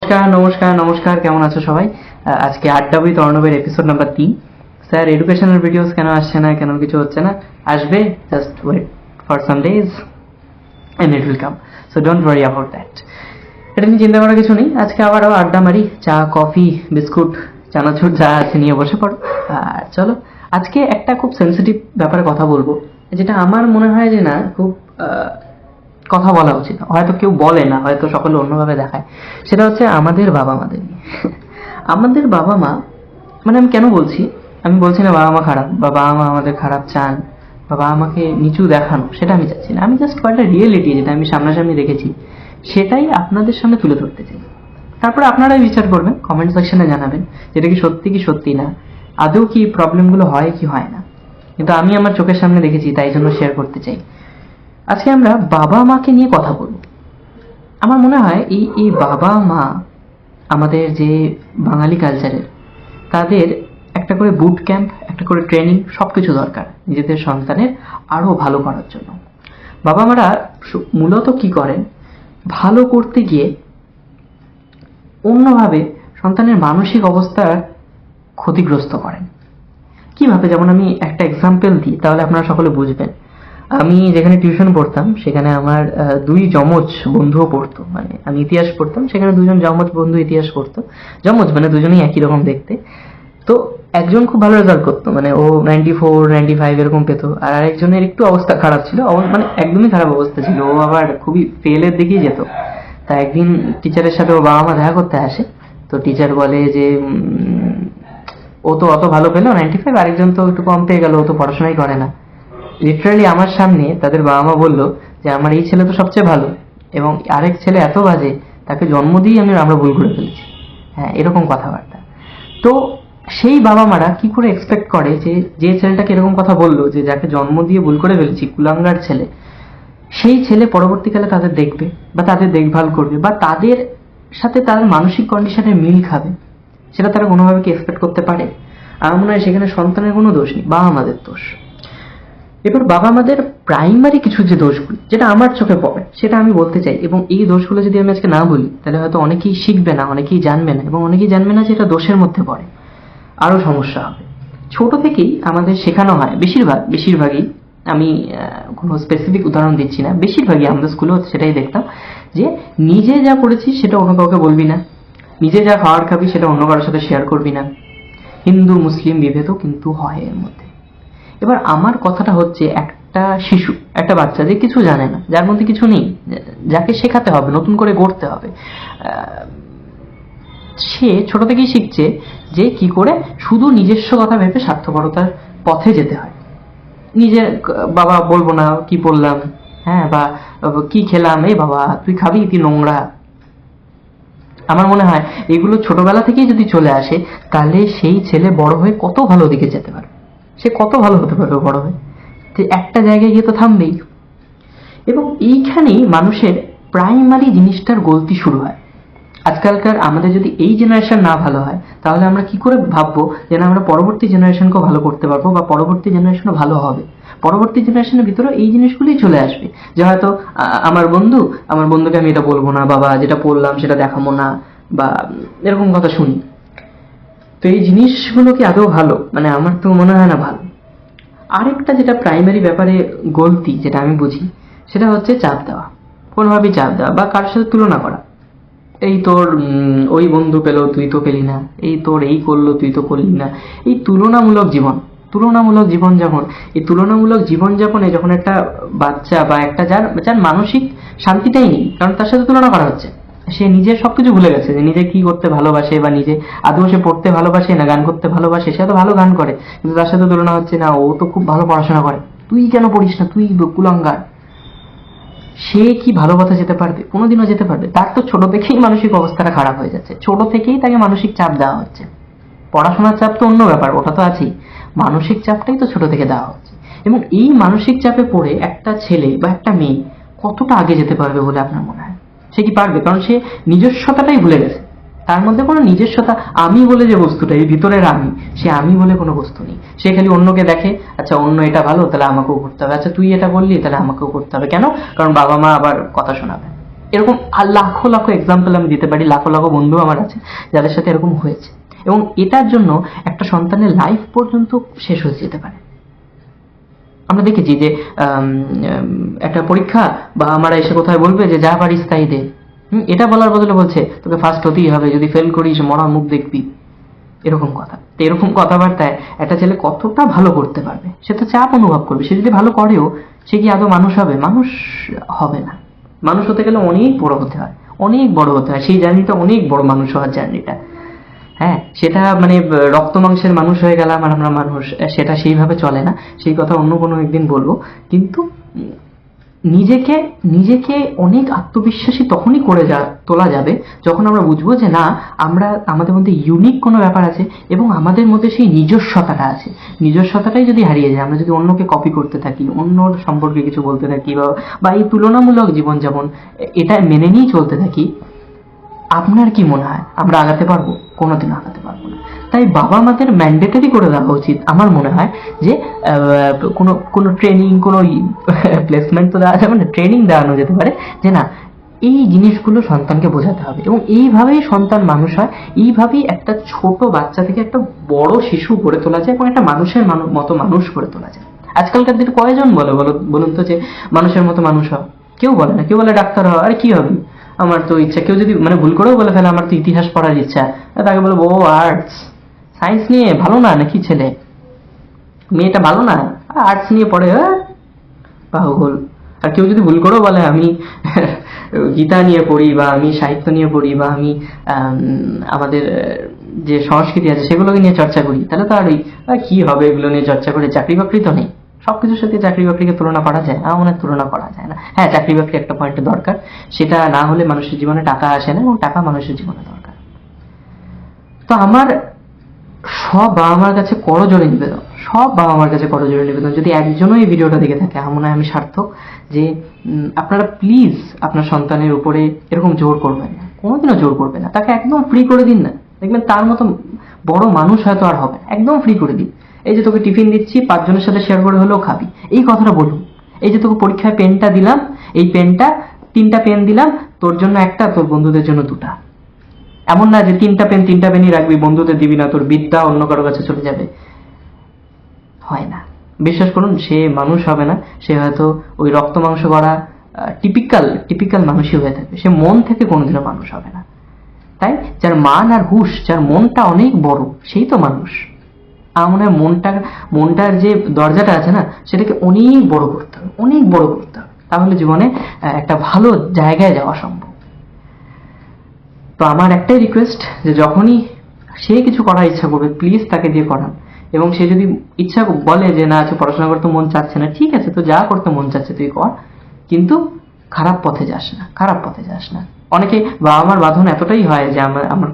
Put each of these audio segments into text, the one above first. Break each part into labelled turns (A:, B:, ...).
A: নমস্কার নমস্কার নমস্কার, কেমন আছো সবাই? আজকে আড্ডা উইথ অর্ণবের episode number 3। Sir, educational videos কেন আসছে না, কেন কিছু হচ্ছে না? আসবে, just wait for some days and it will come, so don't worry about that. এটা নিয়ে চিন্তা করার কিছু নেই। আজকে আবারও আড্ডা মারি, চা কফি বিস্কুট চানাচুর যা আছে নিয়ে বসে পড়ো। আর চলো, আজকে একটা খুব সেন্সিটিভ ব্যাপারে কথা বলবো, যেটা আমার মনে হয় যে না, খুব কথা বলা উচিত। হয়তো কেউ বলে না, হয়তো সকলে অন্যভাবে দেখায়। সেটা হচ্ছে আমাদের বাবা মাদের নিয়ে। আমাদের বাবা মা, মানে আমি কেন বলছি, আমি বলছি না বাবা মা খারাপ বা বাবা মা আমাদের খারাপ চান বা বাবা মাকে নিচু দেখানো, সেটা আমি চাচ্ছি না। আমি জাস্ট কয়েকটা রিয়েলিটি যেটা আমি সামনাসামনি দেখেছি সেটাই আপনাদের সামনে তুলে ধরতে চাই। তারপরে আপনারাই বিচার করবেন, কমেন্ট সেকশনে জানাবেন যেটা কি সত্যি না, আদৌ কি প্রবলেমগুলো হয় কি হয় না। কিন্তু আমি আমার চোখের সামনে দেখেছি, তাই জন্য শেয়ার করতে চাই। আজকে আমরা বাবা মাকে নিয়ে কথা বলবো। আমার মনে হয় এই বাবা মা আমাদের যে বাঙালি কালচারের, তাদের একটা করে বুট ক্যাম্প, একটা করে ট্রেনিং, সবকিছু দরকার নিজেদের সন্তানের আরো ভালো করার জন্য। বাবা মারা মূলত কি করেন, ভালো করতে গিয়ে অন্যভাবে সন্তানের মানসিক অবস্থার ক্ষতিগ্রস্ত করেন। কিভাবে, যেমন আমি একটা এক্সাম্পল দিই, তাহলে আপনারা সকলে বুঝবেন। আমি যেখানে টিউশন পড়তাম সেখানে আমার দুই যমজ বন্ধুও পড়তো। মানে আমি ইতিহাস পড়তাম, সেখানে দুজন যমজ বন্ধু ইতিহাস পড়তো। যমজ মানে দুজনেই একই রকম দেখতে। তো একজন খুব ভালো রেজাল্ট করতো, মানে ও 94 95 এরকম পেতো, আর আরেকজনের একটু অবস্থা খারাপ ছিল, মানে একদমই খারাপ অবস্থা ছিল, ও আবার খুবই ফেলের দিকেই যেত। তা একদিন টিচারের সাথে ওর বাবা মা দেখা করতে আসে। তো টিচার বলে যে ও তো অত ভালো পেলো 95, আরেকজন তো একটু কম পেয়ে গেল, ও তো পড়াশোনাই করে না। লিটারালি আমার সামনে তাদের বাবা মা বললো যে আমার এই ছেলে তো সবচেয়ে ভালো, এবং আরেক ছেলে এত বাজে, তাকে জন্ম দিয়ে আমরা ভুল করে ফেলেছি। হ্যাঁ, এরকম কথাবার্তা। তো সেই বাবা মারা কি করে এক্সপেক্ট করে যে যে ছেলেটাকে এরকম কথা বললো, যে যাকে জন্ম দিয়ে ভুল করে ফেলেছি, কুলাঙ্গার ছেলে, সেই ছেলে পরবর্তীকালে তাদের দেখবে বা তাদের দেখভাল করবে বা তাদের সাথে তাদের মানসিক কন্ডিশনের মিল খাবে, সেটা তারা কোনোভাবে কি এক্সপেক্ট করতে পারে? আমার মনে হয় সেখানে সন্তানের কোনো দোষ নেই, বাবা মাদের দোষ। এবার বাবা মাদের প্রাইমারি কিছু যে দোষগুলো, যেটা আমার চোখে পড়ে, সেটা আমি বলতে চাই। এবং এই দোষগুলো যদি আমি আজকে না বলি, তাহলে হয়তো অনেকেই শিখবে না, অনেকেই জানবে না, এবং অনেকেই জানবে না যে এটা দোষের মধ্যে পড়ে, আরো সমস্যা হবে। ছোট থেকেই আমাদের শেখানো হয়, বেশিরভাগই, আমি কোনো স্পেসিফিক উদাহরণ দিচ্ছি না, বেশিরভাগই আমাদের স্কুলেও সেটাই দেখতাম, যে নিজে যা পড়েছিস সেটা অন্য কাউকে বলবি না, নিজে যা খাবার খাবি সেটা অন্য কারোর সাথে শেয়ার করবি না, হিন্দু মুসলিম বিভেদও কিন্তু হয় এর মধ্যে। এবার আমার কথাটা হচ্ছে, একটা শিশু, একটা বাচ্চা যে কিছু জানে না, যার মধ্যে কিছু নেই, যাকে শেখাতে হবে, নতুন করে গড়তে হবে, সে ছোট থেকেই শিখছে যে কি করে শুধু নিজস্ব কথা ভেবে স্বার্থপরতার পথে যেতে হয়। নিজের বাবা বলবো না কি পড়লাম, হ্যাঁ, বা কি খেলাম, এই বাবা তুই খাবি, তুই নোংরা। আমার মনে হয় এগুলো ছোটবেলা থেকেই যদি চলে আসে, তাহলে সেই ছেলে বড় হয়ে কত ভালো দিকে যেতে পারে, সে কত ভালো হতে পারবে বড় হয়ে, যে একটা জায়গায় গিয়ে তো থামবেই। এবং এইখানেই মানুষের প্রাইমারি জিনিসটার গলতি শুরু হয়। আজকালকার আমাদের যদি এই জেনারেশন না ভালো হয়, তাহলে আমরা কি করে ভাববো যে না, আমরা পরবর্তী জেনারেশনকেও ভালো করতে পারবো বা পরবর্তী জেনারেশনও ভালো হবে? পরবর্তী জেনারেশনের ভিতরে এই জিনিসগুলোই চলে আসবে, যে হয়তো আমার বন্ধুকে আমি এটা বলবো না, বাবা যেটা পড়লাম সেটা দেখাবো না, বা এরকম কথা শুনি। তো এই জিনিসগুলো কি আদৌ ভালো? মানে আমার তো মনে হয় না ভালো। আরেকটা যেটা প্রাইমারি ব্যাপারে গলতি, যেটা আমি বুঝি, সেটা হচ্ছে চাপ দেওয়া, কোনোভাবেই চাপ দেওয়া বা কারোর সাথে তুলনা করা। এই তোর ওই বন্ধু পেলো, তুই তো পেলি না, এই তোর এই করলো, তুই তো করলি না। এই তুলনামূলক জীবনযাপন, এই তুলনামূলক জীবনযাপনে যখন একটা বাচ্চা বা একটা যার মানসিক শান্তিটাই নেই, কারণ তার সাথে তুলনা করা হচ্ছে, সে নিজের সবকিছু ভুলে গেছে, যে নিজে কি করতে ভালোবাসে বা নিজে আদৌ সে পড়তে ভালোবাসে না গান করতে ভালোবাসে। সে তো ভালো গান করে, কিন্তু তার সাথে তুলনা হচ্ছে, না ও তো খুব ভালো পড়াশোনা করে, তুই কেন পড়িস না, তুই কুলাঙ্গার। সে কি ভালো পথে যেতে পারবে? কোনোদিনও যেতে পারবে? তার তো ছোট থেকেই মানসিক অবস্থাটা খারাপ হয়ে যাচ্ছে, ছোট থেকেই তাকে মানসিক চাপ দেওয়া হচ্ছে। পড়াশোনার চাপ তো অন্য ব্যাপার, ওটা তো আছেই, মানসিক চাপটাই তো ছোট থেকে দেওয়া হচ্ছে। এবং এই মানসিক চাপে পড়ে একটা ছেলে বা একটা মেয়ে কতটা আগে যেতে পারবে বলে আপনার মনে হয়? সে কি পারবে? কারণ সে নিজস্বতাটাই ভুলে গেছে, তার মধ্যে কোনো নিজস্বতা, আমি বলে যে বস্তুটা, এই ভিতরের আমি, সে আমি বলে কোনো বস্তু নেই। সে খালি অন্যকে দেখে, আচ্ছা অন্য এটা ভালো, তাহলে আমাকেও করতে হবে, আচ্ছা তুই এটা বললি, তাহলে আমাকেও করতে হবে। কেন? কারণ বাবা মা আবার কথা শোনাবে। এরকম লাখো লাখো এক্সাম্পল আমি দিতে পারি, লাখো লাখো বন্ধু আমার আছে যাদের সাথে এরকম হয়েছে, এবং এটার জন্য একটা সন্তানের লাইফ পর্যন্ত শেষ হয়ে যেতে পারে। আমরা দেখেছি যে একটা পরীক্ষা বা আমরা এসে কোথায় বলবে যে যা পারিস তাই দে, এটা বলার বদলে বলছে তোকে ফার্স্ট হতেই হবে, যদি ফেল করিস মরা মুখ দেখবি, এরকম কথা। তো এরকম কথাবার্তায় একটা ছেলে কতটা ভালো করতে পারবে, সে তো চাপ অনুভব করবে। সে যদি ভালো করেও সে কি আদৌ মানুষ হবে? মানুষ হবে না। মানুষ হতে গেলে অনেক বড় হতে হয়, অনেক বড় হতে হয়, সেই জার্নিটা অনেক বড় মানুষ হওয়ার জার্নিটা। হ্যাঁ, সেটা মানে রক্ত মাংসের মানুষ হয়ে গেলাম আর আমরা মানুষ, সেটা সেইভাবে চলে না, সেই কথা অন্য কোনো একদিন বলবো। কিন্তু নিজেকে নিজেকে অনেক আত্মবিশ্বাসী তখনই করে তোলা যাবে যখন আমরা বুঝবো যে না, আমরা আমাদের মধ্যে ইউনিক কোনো ব্যাপার আছে এবং আমাদের মধ্যে সেই নিজস্বতাটা আছে। নিজস্বতাটাই যদি হারিয়ে যায়, আমরা যদি অন্যকে কপি করতে থাকি, অন্যর সম্পর্কে কিছু বলতে থাকি বা এই তুলনামূলক জীবনযাপন এটা মেনে নিয়েই চলতে থাকি, আপনার কি মনে হয় আমরা আগাতে পারবো? কোনোদিন আগাতে পারবো না। তাই বাবা মাদের ম্যান্ডেটরি করে দেওয়া উচিত আমার মনে হয় যে কোনো কোনো ট্রেনিং, কোনো প্লেসমেন্ট তো দেওয়া যাবে না, ট্রেনিং দেওয়ানো যেতে পারে যে না, এই জিনিসগুলো সন্তানকে বোঝাতে হবে, এবং এইভাবেই সন্তান মানুষ হয়, এইভাবেই একটা ছোট বাচ্চা থেকে একটা বড় শিশু গড়ে তোলা যায় এবং একটা মানুষের মতো মানুষ গড়ে তোলা যায়। আজকালকার দিনে কয়জন বলুন তো যে মানুষের মতো মানুষ হয়? কেউ বলে না। কেউ বলে ডাক্তার হওয়া, আরে কি হবে, আমার তো ইচ্ছা। কেউ যদি মানে ভুল করেও বলে ফেলে আমার তো ইতিহাস পড়ার ইচ্ছা, তাকে বলবো ও আর্টস, সায়েন্স নিয়ে ভালো না নাকি ছেলে, মেয়েটা ভালো না, আর্টস নিয়ে পড়ে, পাগল। আর কেউ যদি ভুল করেও বলে আমি গীতা নিয়ে পড়ি বা আমি সাহিত্য নিয়ে পড়ি বা আমি আমাদের যে সংস্কৃতি আছে সেগুলোকে নিয়ে চর্চা করি, তাহলে তো আর কি হবে এগুলো নিয়ে চর্চা করে, চাকরি বাকরি তো নেই। সবকিছুর সাথে চাকরি বাকরিকে তুলনা করা যায়? আমার মনে হয় তুলনা করা যায় না। হ্যাঁ, চাকরি বাকরি একটা পয়েন্টে দরকার, সেটা না হলে মানুষের জীবনে টাকা আসে না, এবং টাকা মানুষের জীবনে দরকার। তো আমার সব বাবা মার কাছে করজোড়ে নিবেদন, সব বাবা মার কাছে করজোড়ে নিবেদন, যদি একজনও এই ভিডিওটা দেখে থাকে আমার মনে হয় আমি সার্থক, যে আপনারা প্লিজ আপনার সন্তানের উপরে এরকম জোর করবেন না, কোনোদিনও জোর করবেন না। তাকে একদম ফ্রি করে দিন না, দেখবেন তার মতো বড় মানুষ হয়তো আর হবে না। একদম ফ্রি করে দিন। এই যে তোকে টিফিন দিচ্ছি, 5 জনের সাথে শেয়ার করে হলেও খাবি, এই কথাটা বলুন। এই যে তোকে পরীক্ষায় পেনটা দিলাম, এই পেনটা 3টা পেন দিলাম, তোর জন্য একটা, তোর বন্ধুদের জন্য 2টা। এমন না যে 3টা পেনই রাখবি, বন্ধুদের দিবি না, তোর বিদ্যা অন্য কারো কাছে চলে যাবে। হয় না, বিশ্বাস করুন, সে মানুষ হবে না। সে হয়তো ওই রক্ত মাংস গড়া টিপিক্যাল মানুষই হয়ে থাকবে, সে মন থেকে কোনোদিনও মানুষ হবে না। তাই যার মান আর হুঁশ, যার মনটা অনেক বড়, সেই তো মানুষ। আমার মনে হয় মনটার যে দরজাটা আছে না, সেটাকে অনেক বড় করতে হবে, অনেক বড় করতে হবে, তাহলে জীবনে একটা ভালো জায়গায় যাওয়া সম্ভব। তো আমার একটাই রিকোয়েস্ট, যে যখনই সে কিছু করার ইচ্ছা করবে প্লিজ তাকে দিয়ে করান। এবং সে যদি ইচ্ছা বলে যে না আচ্ছা পড়াশোনা করতে মন চাচ্ছে না, ঠিক আছে, তো যা করতে মন চাচ্ছে তুই কর, কিন্তু খারাপ পথে যাস না, খারাপ পথে যাস না। অনেকে বাবা মার বাঁধন এতটাই হয় যে আমার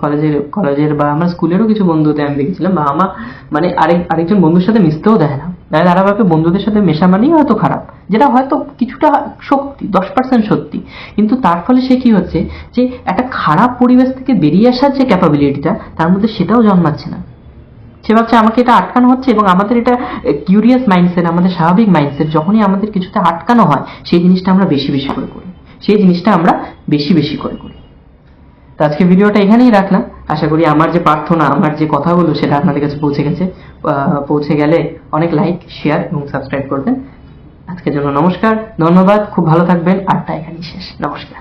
A: কলেজের বা আমার স্কুলেরও কিছু বন্ধুতে আমি দেখেছিলাম বাবা মা মানে আরেকজন বন্ধুর সাথে মিশতেও দেয় না। তারা ভাবে বন্ধুদের সাথে মেশা মানেই হয়তো খারাপ, যেটা হয়তো কিছুটা সত্যি, 10% সত্যি। কিন্তু তার ফলে সে কি হচ্ছে, যে একটা খারাপ পরিবেশ থেকে বেরিয়ে আসার যে ক্যাপাবিলিটিটা তার মধ্যে, সেটাও জন্মাচ্ছে না। সে ভাবছে আমাকে এটা আটকানো হচ্ছে, এবং আমাদের এটা কিউরিয়াস মাইন্ডসেট, আমাদের স্বাভাবিক মাইন্ডসেট, যখনই আমাদের কিছুতে আটকানো হয় সেই জিনিসটা আমরা বেশি বেশি করে করি, সেই জিনিসটা আমরা বেশি বেশি করে করি। তো আজকে ভিডিওটা এখানেই রাখলাম। আশা করি আমার যে প্রার্থনা, আমার যে কথাগুলো, সেটা আপনাদের কাছে পৌঁছে গেছে। পৌঁছে গেলে অনেক লাইক, শেয়ার এবং সাবস্ক্রাইব করবেন। আজকের জন্য নমস্কার, ধন্যবাদ, খুব ভালো থাকবেন। আড্ডা এখানেই শেষ। নমস্কার।